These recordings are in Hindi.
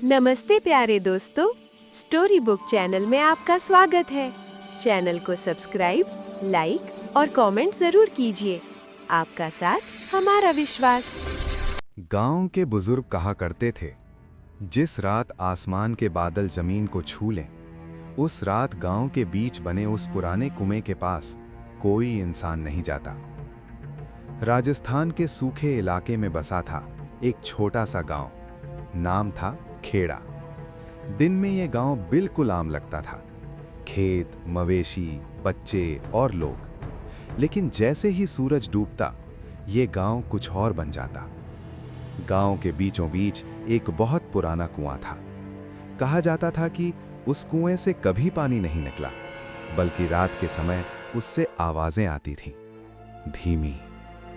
नमस्ते प्यारे दोस्तों, स्टोरी बुक चैनल में आपका स्वागत है। चैनल को सब्सक्राइब, लाइक और कमेंट जरूर कीजिए। आपका साथ हमारा विश्वास। गांव के बुजुर्ग कहा करते थे, जिस रात आसमान के बादल जमीन को छू लें, उस रात गांव के बीच बने उस पुराने कुएं के पास कोई इंसान नहीं जाता। राजस्थान के सूखे इलाके में बसा था एक छोटा सा गांव। नाम था खेड़ा। दिन में यह गांव बिल्कुल आम लगता था, खेत, मवेशी, बच्चे और लोग। लेकिन जैसे ही सूरज डूबता, ये गांव कुछ और बन जाता। गांव के बीचों बीच एक बहुत पुराना कुआं था। कहा जाता था कि उस कुएं से कभी पानी नहीं निकला, बल्कि रात के समय उससे आवाजें आती थीं, धीमी,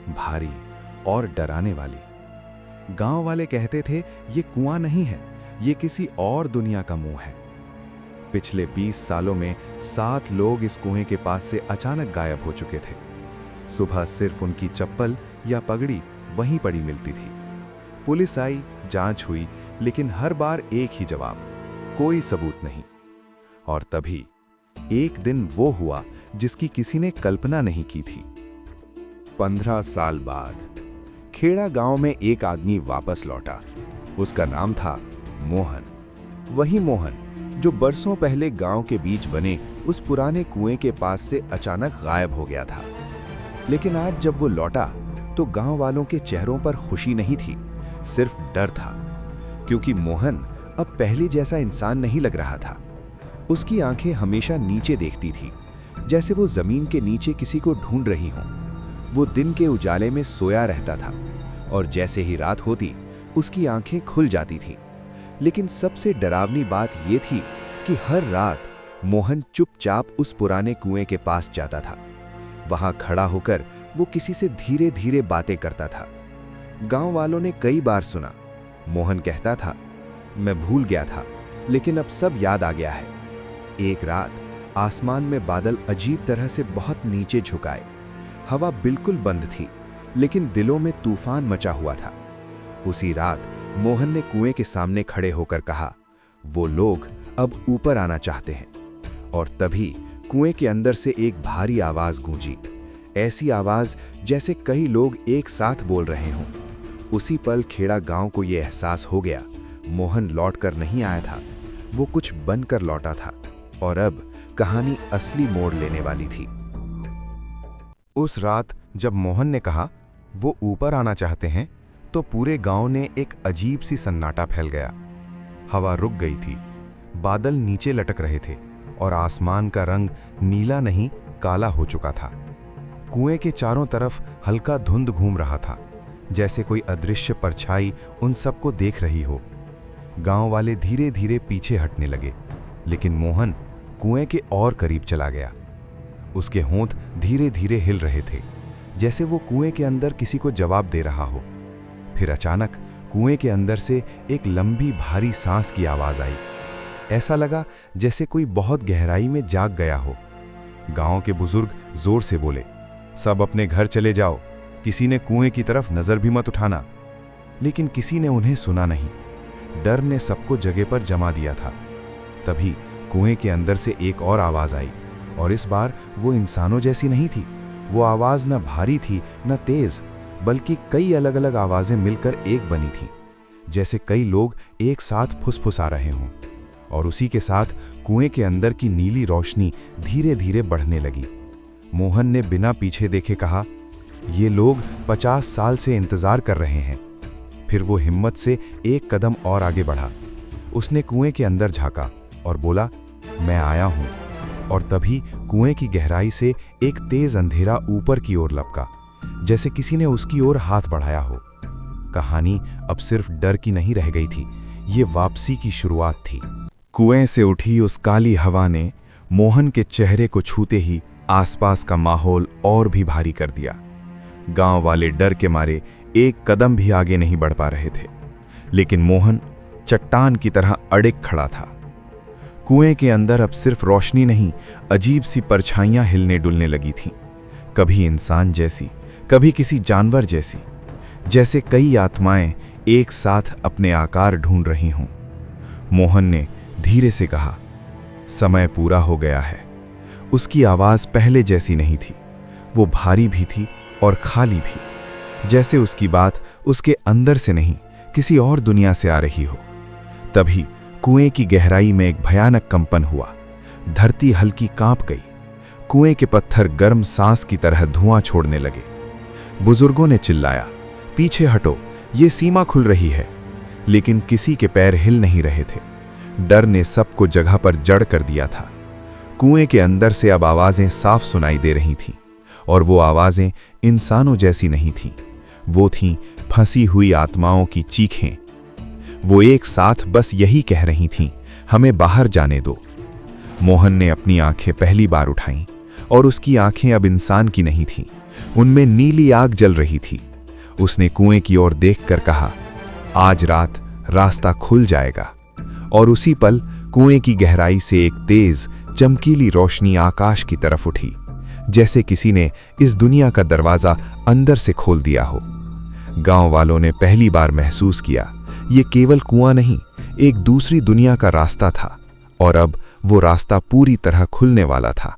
भारी और डराने वाली। गांव वाले कहते थे, ये कुआं नहीं है, ये किसी और दुनिया का मुंह है। पिछले 20 सालों में 7 लोग इस कुएं के पास से अचानक गायब हो चुके थे। सुबह सिर्फ उनकी चप्पल या पगड़ी वहीं पड़ी मिलती थी। पुलिस आई, जांच हुई, लेकिन हर बार एक ही जवाब, कोई सबूत नहीं। और तभी एक दिन वो हुआ जिसकी किसी ने कल्पना नहीं की थी। 15 साल बाद खेड़ा गांव में एक आदमी वापस लौटा। उसका नाम था मोहन। वही मोहन जो बरसों पहले गांव के बीच बने उस पुराने कुएं के पास से अचानक गायब हो गया था। लेकिन आज जब वो लौटा तो गांव वालों के चेहरों पर खुशी नहीं थी, सिर्फ डर था। क्योंकि मोहन अब पहले जैसा इंसान नहीं लग रहा था। उसकी आंखें हमेशा नीचे देखती थी, जैसे वो जमीन के नीचे किसी को ढूंढ रही हों। वो दिन के उजाले में सोया रहता था और जैसे ही रात होती उसकी आंखें खुल जाती थीं। लेकिन सबसे डरावनी बात यह थी कि हर रात मोहन चुपचाप उस पुराने कुएं के पास जाता था। वहां खड़ा होकर वो किसी से धीरे धीरे बातें करता था। गांव वालों ने कई बार सुना, मोहन कहता था, मैं भूल गया था, लेकिन अब सब याद आ गया है। एक रात आसमान में बादल अजीब तरह से बहुत नीचे झुकाए। हवा बिल्कुल बंद थी, लेकिन दिलों में तूफान मचा हुआ था। उसी रात मोहन ने कुएं के सामने खड़े होकर कहा, वो लोग अब ऊपर आना चाहते हैं। और तभी कुएं के अंदर से एक भारी आवाज गूंजी, ऐसी आवाज जैसे कई लोग एक साथ बोल रहे हों। उसी पल खेड़ा गांव को यह एहसास हो गया, मोहन लौटकर नहीं आया था, वो कुछ बनकर लौटा था। और अब कहानी असली मोड़ लेने वाली थी। उस रात जब मोहन ने कहा वो ऊपर आना चाहते हैं, तो पूरे गांव ने एक अजीब सी सन्नाटा फैल गया। हवा रुक गई थी, बादल नीचे लटक रहे थे और आसमान का रंग नीला नहीं काला हो चुका था। कुएं के चारों तरफ हल्का धुंध घूम रहा था, जैसे कोई अदृश्य परछाई उन सबको देख रही हो। गांव वाले धीरे धीरे पीछे हटने लगे, लेकिन मोहन कुएं के और करीब चला गया। उसके होंठ धीरे धीरे हिल रहे थे, जैसे वो कुएं के अंदर किसी को जवाब दे रहा हो। फिर अचानक कुएं के अंदर से एक लंबी भारी सांस की आवाज आई। ऐसा लगा जैसे कोई बहुत गहराई में जाग गया हो। गांव के बुजुर्ग जोर से बोले, सब अपने घर चले जाओ, किसी ने कुएं की तरफ नजर भी मत उठाना। लेकिन किसी ने उन्हें सुना नहीं। डर ने सबको जगह पर जमा दिया था। तभी कुएं के अंदर से एक और आवाज आई, और इस बार वो इंसानों जैसी नहीं थी। वो आवाज न भारी थी न तेज, बल्कि कई अलग अलग आवाजें मिलकर एक बनी थीं, जैसे कई लोग एक साथ फुसफुसा रहे हों। और उसी के साथ कुएं के अंदर की नीली रोशनी धीरे धीरे बढ़ने लगी। मोहन ने बिना पीछे देखे कहा, ये लोग 50 साल से इंतजार कर रहे हैं। फिर वो हिम्मत से एक कदम और आगे बढ़ा। उसने कुएं के अंदर झांका और बोला, मैं आया हूं। और तभी कुएं की गहराई से एक तेज अंधेरा ऊपर की ओर लपका, जैसे किसी ने उसकी ओर हाथ बढ़ाया हो। कहानी अब सिर्फ डर की नहीं रह गई थी, ये वापसी की शुरुआत थी। कुएं से उठी उस काली हवा ने मोहन के चेहरे को छूते ही आसपास का माहौल और भी भारी कर दिया। गांव वाले डर के मारे एक कदम भी आगे नहीं बढ़ पा रहे थे, लेकिन मोहन चट्टान की तरह अड़िग खड़ा था। कुएं के अंदर अब सिर्फ रोशनी नहीं, अजीब सी परछाइयां हिलने डुलने लगी थीं, कभी इंसान जैसी, कभी किसी जानवर जैसी, जैसे कई आत्माएं एक साथ अपने आकार ढूंढ रही हों। मोहन ने धीरे से कहा, समय पूरा हो गया है। उसकी आवाज़ पहले जैसी नहीं थी, वो भारी भी थी और खाली भी, जैसे उसकी बात उसके अंदर से नहीं किसी और दुनिया से आ रही हो। तभी कुएं की गहराई में एक भयानक कंपन हुआ। धरती हल्की कांप गई। कुएं के पत्थर गर्म सांस की तरह धुआं छोड़ने लगे। बुजुर्गों ने चिल्लाया, पीछे हटो, ये सीमा खुल रही है। लेकिन किसी के पैर हिल नहीं रहे थे। डर ने सबको जगह पर जड़ कर दिया था। कुएं के अंदर से अब आवाजें साफ सुनाई दे रही थीं, और वो आवाजें इंसानों जैसी नहीं थीं। वो थीं फंसी हुई आत्माओं की चीखें। वो एक साथ बस यही कह रही थीं, हमें बाहर जाने दो। मोहन ने अपनी आंखें पहली बार उठाईं, और उसकी आंखें अब इंसान की नहीं थीं। उनमें नीली आग जल रही थी। उसने कुएं की ओर देखकर कहा, आज रात रास्ता खुल जाएगा। और उसी पल कुएं की गहराई से एक तेज चमकीली रोशनी आकाश की तरफ उठी, जैसे किसी ने इस दुनिया का दरवाजा अंदर से खोल दिया हो। गांव वालों ने पहली बार महसूस किया, ये केवल कुआं नहीं, एक दूसरी दुनिया का रास्ता था, और अब वो रास्ता पूरी तरह खुलने वाला था।